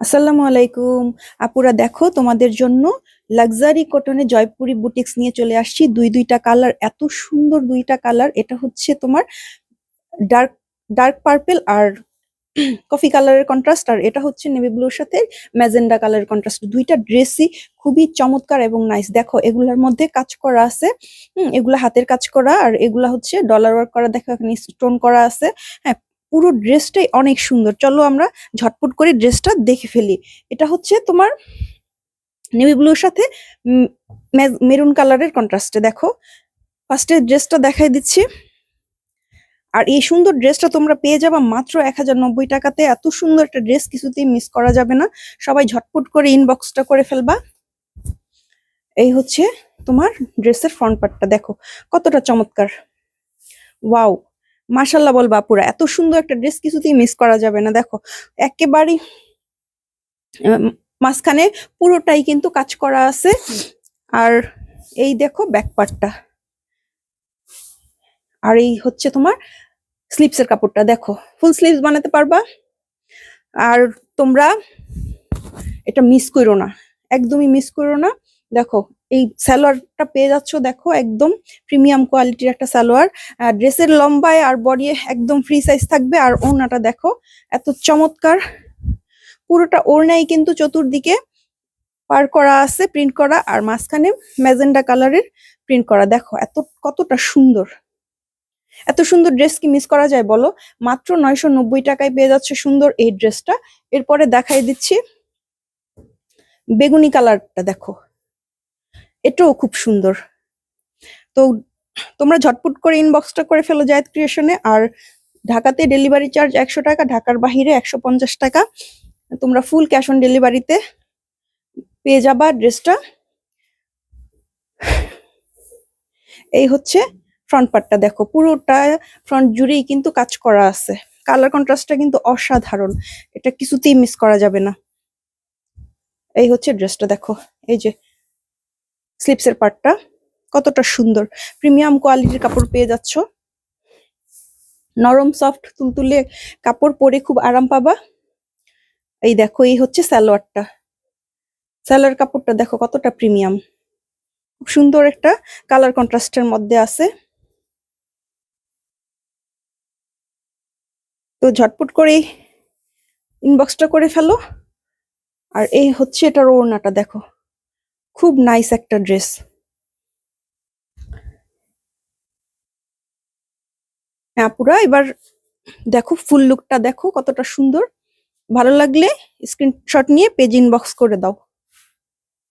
আসসালামু আলাইকুম। আপুরা দেখো তোমাদের জন্য লাক্সারি কটনে জয়পুরি বুটিক্স নিয়ে চলে আসছি। দুইটা কালার, এত সুন্দর দুইটা কালার। এটা হচ্ছে তোমার ডার্ক ডার্ক পার্পল আর কফি কালারের কন্ট্রাস্ট, আর এটা হচ্ছে নেভি ব্লুর সাথে ম্যাজেন্ডা কালারের কন্ট্রাস্ট। দুইটা ড্রেসই খুবই চমৎকার এবং নাইস। দেখো এগুলার মধ্যে কাজ করা আছে, এগুলা হাতের কাজ করা, আর এগুলা হচ্ছে ডলার ওয়ার্ক করা। দেখো এখানে স্টোন করা আছে। হ্যাঁ, পুরো ড্রেসটাই অনেক সুন্দর। চলো আমরা ঝটপট করে ড্রেসটা দেখে ফেলি। এটা হচ্ছে তোমার নেভি ব্লুর সাথে মেরুন কালারের কন্ট্রাস্টে। দেখো ফার্স্টে ড্রেসটা দেখাই দিচ্ছি। আর এই সুন্দর ড্রেসটা তোমরা পেয়ে যাবা মাত্র 1090 টাকাতে। এত সুন্দর একটা ড্রেস কিছুতেই মিস করা যাবে না। সবাই ঝটপট করে ইনবক্সটা করে ফেলবা। এই হচ্ছে তোমার ড্রেসের ফ্রন্ট পার্টটা, দেখো কতটা চমৎকার। ওয়াও, মাশাল্লাহ বলবা আপুরা, এত সুন্দর একটা ড্রেস কিছুতেই মিস করা যাবে না। দেখো একেবারেই মাঝখানে পুরোটাই কিন্তু কাজ করা আছে। আর এই দেখো ব্যাক পার্টটা, আর এই হচ্ছে তোমার স্লিপসের কাপড়টা। দেখো ফুল স্লিভস বানাতে পারবা। আর তোমরা এটা মিস করো না, একদমই মিস করো না। দেখো এই সালোয়ারটা পেয়ে যাচ্ছ, দেখো একদম প্রিমিয়াম কোয়ালিটির একটা সালোয়ার। ড্রেসের লম্বায় আর বডি একদম ফ্রি সাইজ থাকবে। আর ওড়নাটা দেখো এত চমৎকার, পুরোটা ওড়নাই কিন্তু চতুর্দিকে পার করা আছে, প্রিন্ট করা, আর মাঝখানে ম্যাজেন্ডা কালারের প্রিন্ট করা। দেখো কতটা সুন্দর। এত সুন্দর ড্রেস কি মিস করা যায় বলো? মাত্র 990 টাকায় পেয়ে যাচ্ছে সুন্দর এই ড্রেসটা। এরপরে দেখাই দিচ্ছি বেগুনি কালারটা। দেখো এটাও খুব সুন্দর। তো তোমরা ঝটপট করে ইনবক্সটা করে ফেলো জায়েদ ক্রিয়েশনে। আর ঢাকাতে ডেলিভারি চার্জ 100 টাকা, ঢাকার বাহিরে 150 টাকা। তোমরা ফুল ক্যাশ অন ডেলিভারিতে পেয়ে যাবা ড্রেসটা। এই হচ্ছে ফ্রন্ট পার্টটা, দেখো পুরোটা ফ্রন্ট জুড়েই কিন্তু কাজ করা আছে। কালার কন্ট্রাস্টটা কিন্তু অসাধারণ, এটা কিছুতেই মিস করা যাবে না। এই হচ্ছে ড্রেসটা, দেখো এই যে স্লিপসের পার্টটা কতটা সুন্দর। প্রিমিয়াম কোয়ালিটির কাপড় পেয়ে যাচ্ছ, নরম সফট তুলতুলে কাপড় পরে খুব আরাম পাবা। এই দেখো এই হচ্ছে সালোয়ারটা, সালোয়ার কাপড়টা দেখো কতটা প্রিমিয়াম, খুব সুন্দর একটা কালার কন্ট্রাস্টের মধ্যে আছে। তো ঝটপট করে ইনবক্সটা করে ফেলো। আর এই হচ্ছে এটার ওড়নাটা, দেখো খুব নাইস একটা ড্রেস। হ্যাঁ পুরা এবার দেখো ফুল লুকটা দেখো কতটা সুন্দর। ভালো লাগলে স্ক্রিনশট নিয়ে পেজ ইনবক্স করে দাও।